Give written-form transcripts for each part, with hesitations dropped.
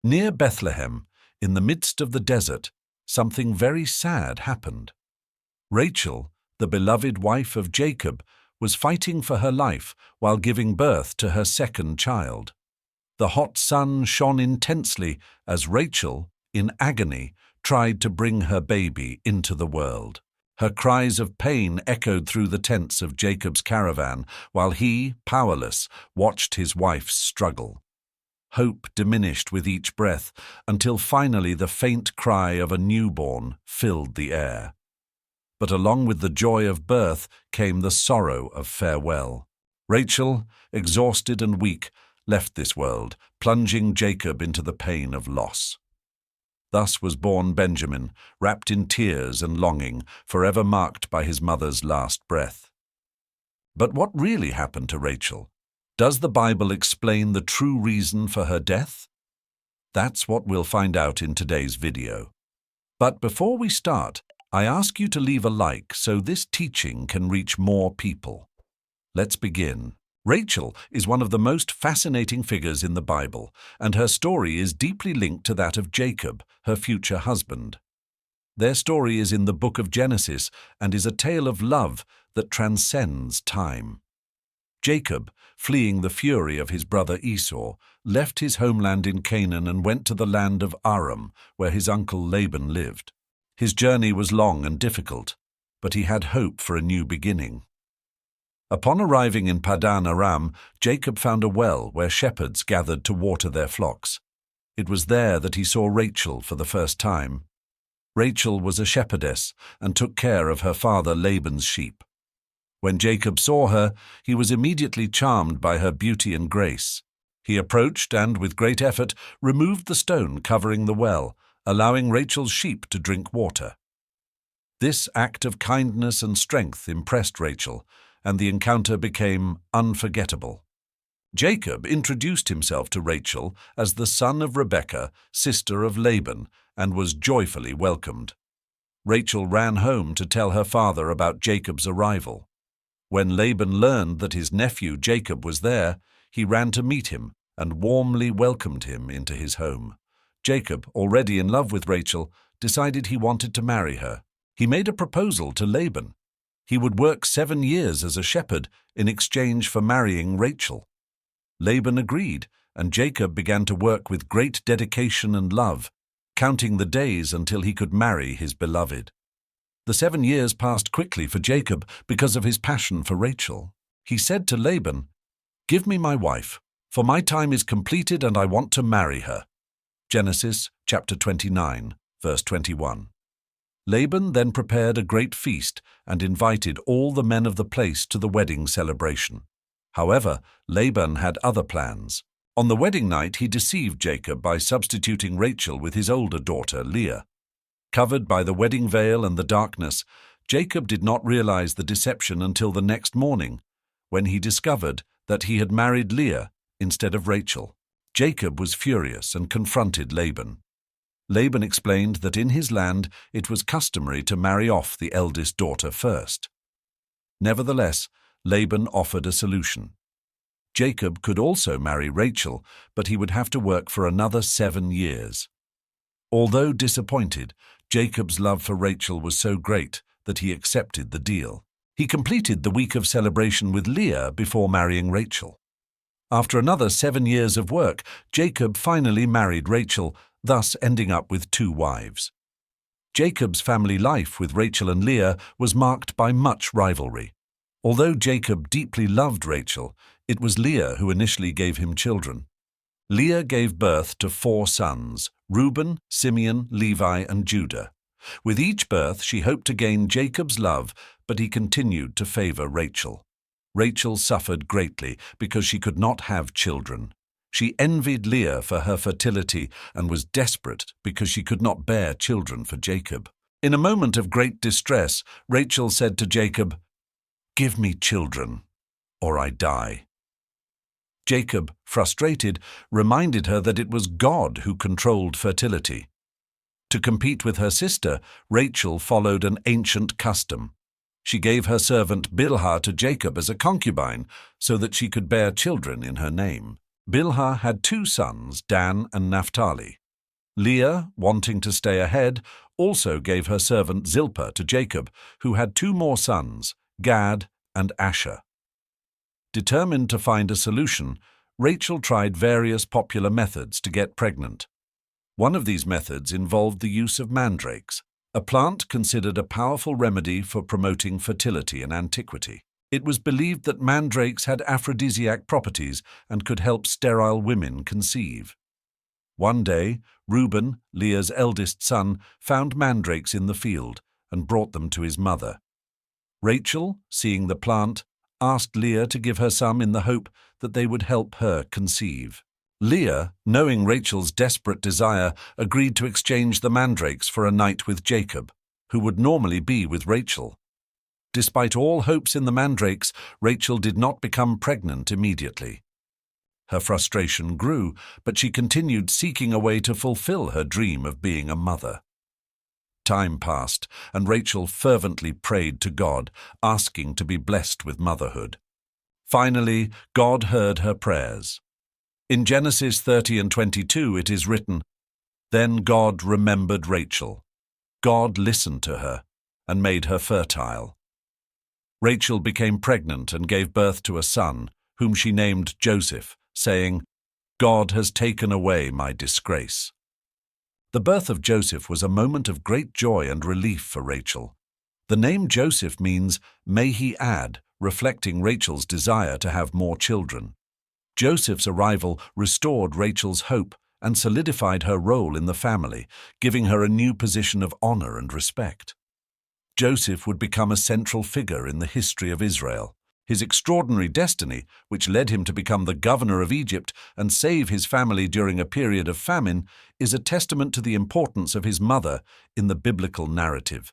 Near Bethlehem, in the midst of the desert, something very sad happened. Rachel, the beloved wife of Jacob, was fighting for her life while giving birth to her second child. The hot sun shone intensely as Rachel, in agony, tried to bring her baby into the world. Her cries of pain echoed through the tents of Jacob's caravan, while he, powerless, watched his wife's struggle. Hope diminished with each breath, until finally the faint cry of a newborn filled the air. But along with the joy of birth came the sorrow of farewell. Rachel, exhausted and weak, left this world, plunging Jacob into the pain of loss. Thus was born Benjamin, wrapped in tears and longing, forever marked by his mother's last breath. But what really happened to Rachel? Does the Bible explain the true reason for her death? That's what we'll find out in today's video. But before we start, I ask you to leave a like so this teaching can reach more people. Let's begin. Rachel is one of the most fascinating figures in the Bible, and her story is deeply linked to that of Jacob, her future husband. Their story is in the book of Genesis and is a tale of love that transcends time. Jacob, fleeing the fury of his brother Esau, left his homeland in Canaan and went to the land of Aram, where his uncle Laban lived. His journey was long and difficult, but he had hope for a new beginning. Upon arriving in Padan Aram, Jacob found a well where shepherds gathered to water their flocks. It was there that he saw Rachel for the first time. Rachel was a shepherdess and took care of her father Laban's sheep. When Jacob saw her, he was immediately charmed by her beauty and grace. He approached and, with great effort, removed the stone covering the well, allowing Rachel's sheep to drink water. This act of kindness and strength impressed Rachel, and the encounter became unforgettable. Jacob introduced himself to Rachel as the son of Rebekah, sister of Laban, and was joyfully welcomed. Rachel ran home to tell her father about Jacob's arrival. When Laban learned that his nephew Jacob was there, he ran to meet him and warmly welcomed him into his home. Jacob, already in love with Rachel, decided he wanted to marry her. He made a proposal to Laban. He would work 7 years as a shepherd in exchange for marrying Rachel. Laban agreed, and Jacob began to work with great dedication and love, counting the days until he could marry his beloved. The 7 years passed quickly for Jacob because of his passion for Rachel. He said to Laban, "Give me my wife, for my time is completed and I want to marry her." Genesis chapter 29, verse 21. Laban then prepared a great feast and invited all the men of the place to the wedding celebration. However, Laban had other plans. On the wedding night, he deceived Jacob by substituting Rachel with his older daughter, Leah. Covered by the wedding veil and the darkness, Jacob did not realize the deception until the next morning, when he discovered that he had married Leah instead of Rachel. Jacob was furious and confronted Laban. Laban explained that in his land it was customary to marry off the eldest daughter first. Nevertheless, Laban offered a solution. Jacob could also marry Rachel, but he would have to work for another 7 years. Although disappointed, Jacob's love for Rachel was so great that he accepted the deal. He completed the week of celebration with Leah before marrying Rachel. After another 7 years of work, Jacob finally married Rachel, thus ending up with 2 wives. Jacob's family life with Rachel and Leah was marked by much rivalry. Although Jacob deeply loved Rachel, it was Leah who initially gave him children. Leah gave birth to 4 sons, Reuben, Simeon, Levi, and Judah. With each birth, she hoped to gain Jacob's love, but he continued to favor Rachel. Rachel suffered greatly because she could not have children. She envied Leah for her fertility and was desperate because she could not bear children for Jacob. In a moment of great distress, Rachel said to Jacob, "Give me children, or I die." Jacob, frustrated, reminded her that it was God who controlled fertility. To compete with her sister, Rachel followed an ancient custom. She gave her servant Bilhah to Jacob as a concubine so that she could bear children in her name. Bilhah had two sons, Dan and Naphtali. Leah, wanting to stay ahead, also gave her servant Zilpah to Jacob, who had two more sons, Gad and Asher. Determined to find a solution, Rachel tried various popular methods to get pregnant. One of these methods involved the use of mandrakes, a plant considered a powerful remedy for promoting fertility in antiquity. It was believed that mandrakes had aphrodisiac properties and could help sterile women conceive. One day, Reuben, Leah's eldest son, found mandrakes in the field and brought them to his mother. Rachel, seeing the plant, asked Leah to give her some in the hope that they would help her conceive. Leah, knowing Rachel's desperate desire, agreed to exchange the mandrakes for a night with Jacob, who would normally be with Rachel. Despite all hopes in the mandrakes, Rachel did not become pregnant immediately. Her frustration grew, but she continued seeking a way to fulfill her dream of being a mother. Time passed, and Rachel fervently prayed to God, asking to be blessed with motherhood. Finally, God heard her prayers. In Genesis 30 and 22 it is written, "Then God remembered Rachel. God listened to her and made her fertile." Rachel became pregnant and gave birth to a son, whom she named Joseph, saying, "God has taken away my disgrace." The birth of Joseph was a moment of great joy and relief for Rachel. The name Joseph means, "May he add," reflecting Rachel's desire to have more children. Joseph's arrival restored Rachel's hope and solidified her role in the family, giving her a new position of honor and respect. Joseph would become a central figure in the history of Israel. His extraordinary destiny, which led him to become the governor of Egypt and save his family during a period of famine, is a testament to the importance of his mother in the biblical narrative.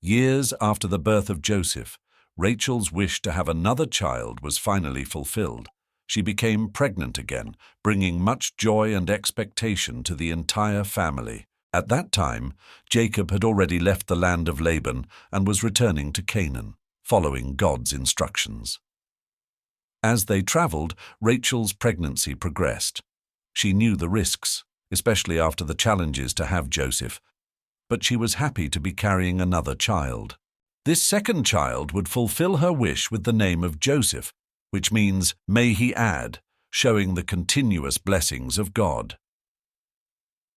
Years after the birth of Joseph, Rachel's wish to have another child was finally fulfilled. She became pregnant again, bringing much joy and expectation to the entire family. At that time, Jacob had already left the land of Laban and was returning to Canaan, following God's instructions. As they traveled, Rachel's pregnancy progressed. She knew the risks, especially after the challenges to have Joseph, but she was happy to be carrying another child. This second child would fulfill her wish with the name of Joseph, which means, "May he add," showing the continuous blessings of God.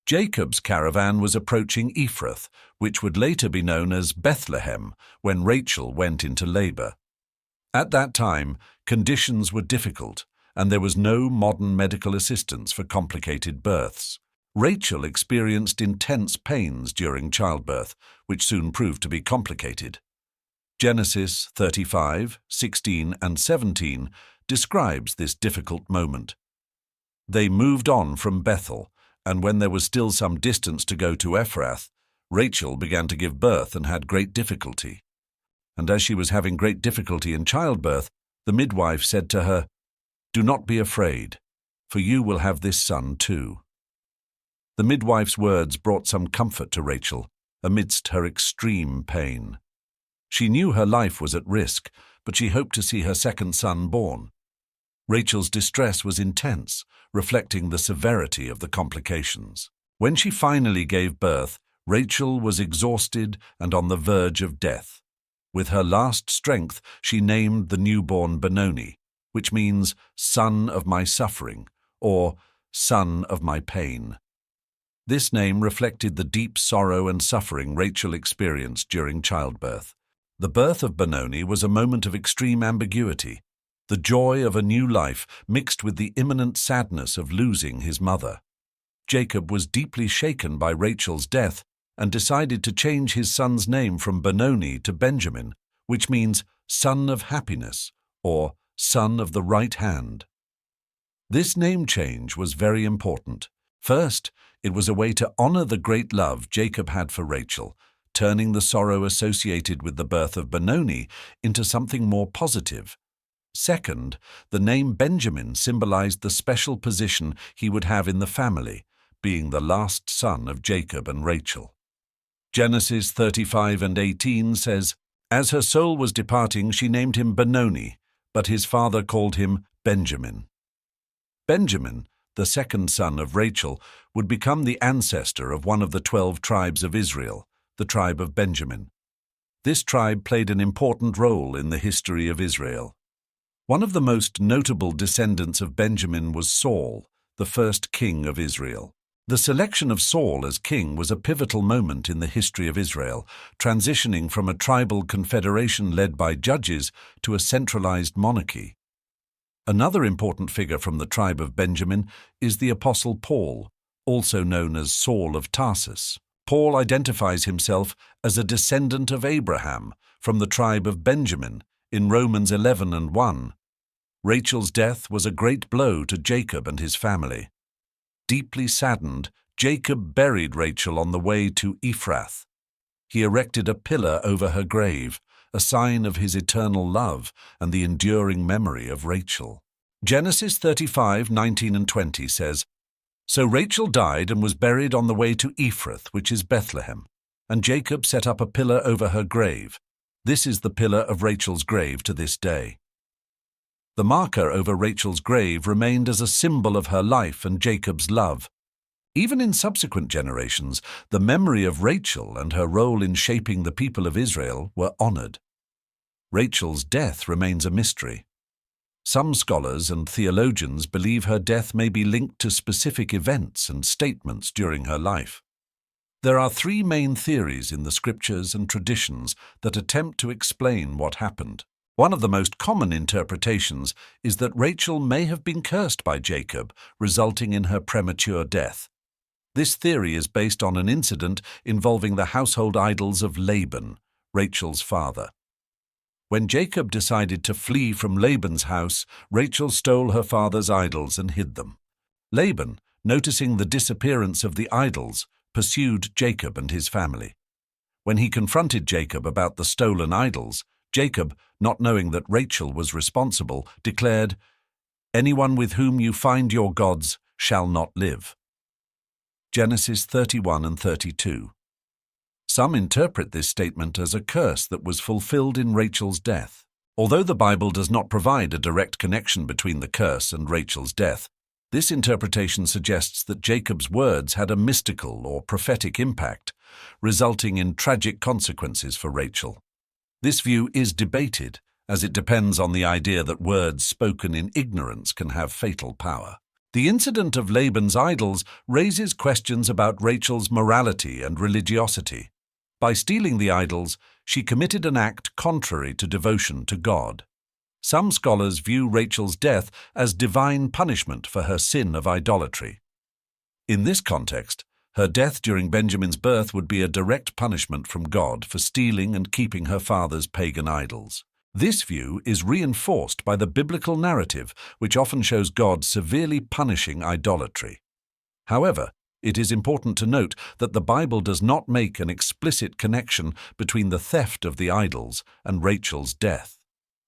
Jacob's caravan was approaching Ephrath, which would later be known as Bethlehem, when Rachel went into labor. At that time, conditions were difficult, and there was no modern medical assistance for complicated births. Rachel experienced intense pains during childbirth, which soon proved to be complicated. Genesis 35, 16, and 17 describes this difficult moment. They moved on from Bethel, and when there was still some distance to go to Ephrath, Rachel began to give birth and had great difficulty. And as she was having great difficulty in childbirth, the midwife said to her, "Do not be afraid, for you will have this son too." The midwife's words brought some comfort to Rachel amidst her extreme pain. She knew her life was at risk, but she hoped to see her second son born. Rachel's distress was intense, reflecting the severity of the complications. When she finally gave birth, Rachel was exhausted and on the verge of death. With her last strength, she named the newborn Benoni, which means "son of my suffering" or "son of my pain." This name reflected the deep sorrow and suffering Rachel experienced during childbirth. The birth of Benoni was a moment of extreme ambiguity, the joy of a new life mixed with the imminent sadness of losing his mother. Jacob was deeply shaken by Rachel's death and decided to change his son's name from Benoni to Benjamin, which means "son of happiness" or "son of the right hand." This name change was very important. First, it was a way to honor the great love Jacob had for Rachel, turning the sorrow associated with the birth of Benoni into something more positive. Second, the name Benjamin symbolized the special position he would have in the family, being the last son of Jacob and Rachel. Genesis 35 and 18 says, "As her soul was departing, she named him Benoni, but his father called him Benjamin." Benjamin, the second son of Rachel, would become the ancestor of one of the 12 tribes of Israel, the tribe of Benjamin. This tribe played an important role in the history of Israel. One of the most notable descendants of Benjamin was Saul, the first king of Israel. The selection of Saul as king was a pivotal moment in the history of Israel, transitioning from a tribal confederation led by judges to a centralized monarchy. Another important figure from the tribe of Benjamin is the Apostle Paul, also known as Saul of Tarsus. Paul identifies himself as a descendant of Abraham from the tribe of Benjamin in Romans 11:1. Rachel's death was a great blow to Jacob and his family. Deeply saddened, Jacob buried Rachel on the way to Ephrath. He erected a pillar over her grave, a sign of his eternal love and the enduring memory of Rachel. Genesis 35:19-20 says, "So Rachel died and was buried on the way to Ephrath, which is Bethlehem, and Jacob set up a pillar over her grave. This is the pillar of Rachel's grave to this day." The marker over Rachel's grave remained as a symbol of her life and Jacob's love. Even in subsequent generations, the memory of Rachel and her role in shaping the people of Israel were honored. Rachel's death remains a mystery. Some scholars and theologians believe her death may be linked to specific events and statements during her life. There are 3 main theories in the scriptures and traditions that attempt to explain what happened. One of the most common interpretations is that Rachel may have been cursed by Jacob, resulting in her premature death. This theory is based on an incident involving the household idols of Laban, Rachel's father. When Jacob decided to flee from Laban's house, Rachel stole her father's idols and hid them. Laban, noticing the disappearance of the idols, pursued Jacob and his family. When he confronted Jacob about the stolen idols, Jacob, not knowing that Rachel was responsible, declared, "Anyone with whom you find your gods shall not live." Genesis 31:32. Some interpret this statement as a curse that was fulfilled in Rachel's death. Although the Bible does not provide a direct connection between the curse and Rachel's death, this interpretation suggests that Jacob's words had a mystical or prophetic impact, resulting in tragic consequences for Rachel. This view is debated, as it depends on the idea that words spoken in ignorance can have fatal power. The incident of Laban's idols raises questions about Rachel's morality and religiosity. By stealing the idols, she committed an act contrary to devotion to God. Some scholars view Rachel's death as divine punishment for her sin of idolatry. In this context, her death during Benjamin's birth would be a direct punishment from God for stealing and keeping her father's pagan idols. This view is reinforced by the biblical narrative, which often shows God severely punishing idolatry. However, it is important to note that the Bible does not make an explicit connection between the theft of the idols and Rachel's death.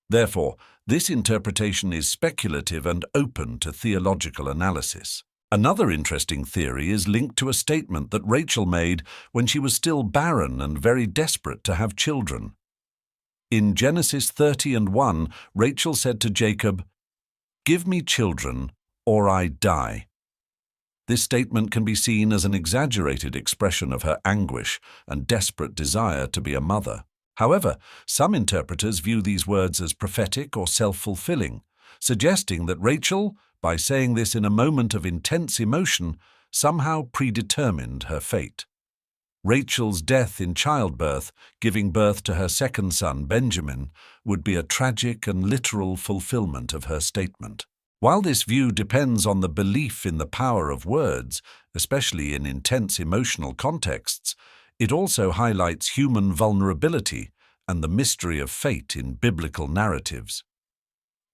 Therefore, this interpretation is speculative and open to theological analysis. Another interesting theory is linked to a statement that Rachel made when she was still barren and very desperate to have children. In Genesis 30:1, Rachel said to Jacob, "Give me children, or I die." This statement can be seen as an exaggerated expression of her anguish and desperate desire to be a mother. However, some interpreters view these words as prophetic or self-fulfilling, suggesting that Rachel, by saying this in a moment of intense emotion, somehow predetermined her fate. Rachel's death in childbirth, giving birth to her second son, Benjamin, would be a tragic and literal fulfillment of her statement. While this view depends on the belief in the power of words, especially in intense emotional contexts, it also highlights human vulnerability and the mystery of fate in biblical narratives.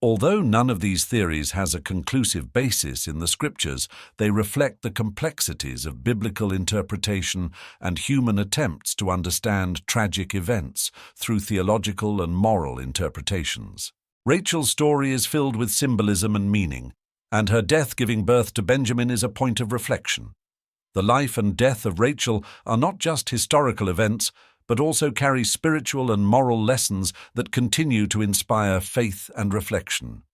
Although none of these theories has a conclusive basis in the scriptures, they reflect the complexities of biblical interpretation and human attempts to understand tragic events through theological and moral interpretations. Rachel's story is filled with symbolism and meaning, and her death giving birth to Benjamin is a point of reflection. The life and death of Rachel are not just historical events, but also carry spiritual and moral lessons that continue to inspire faith and reflection.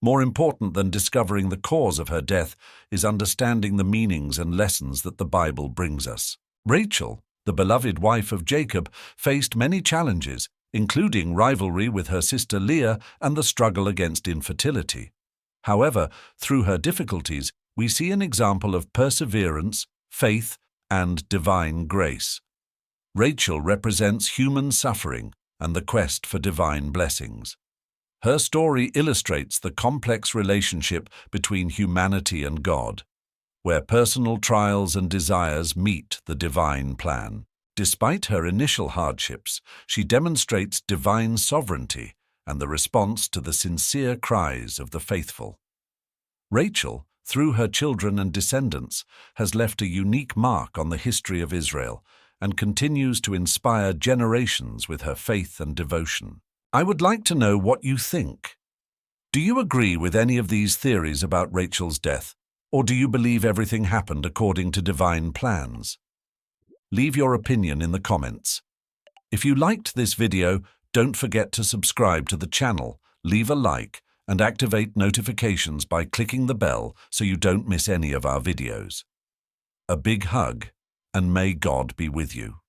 More important than discovering the cause of her death is understanding the meanings and lessons that the Bible brings us. Rachel, the beloved wife of Jacob, faced many challenges, including rivalry with her sister Leah and the struggle against infertility. However, through her difficulties, we see an example of perseverance, faith, and divine grace. Rachel represents human suffering and the quest for divine blessings. Her story illustrates the complex relationship between humanity and God, where personal trials and desires meet the divine plan. Despite her initial hardships, she demonstrates divine sovereignty and the response to the sincere cries of the faithful. Rachel, through her children and descendants, has left a unique mark on the history of Israel and continues to inspire generations with her faith and devotion. I would like to know what you think. Do you agree with any of these theories about Rachel's death, or do you believe everything happened according to divine plans? Leave your opinion in the comments. If you liked this video, don't forget to subscribe to the channel, leave a like, and activate notifications by clicking the bell so you don't miss any of our videos. A big hug, and may God be with you.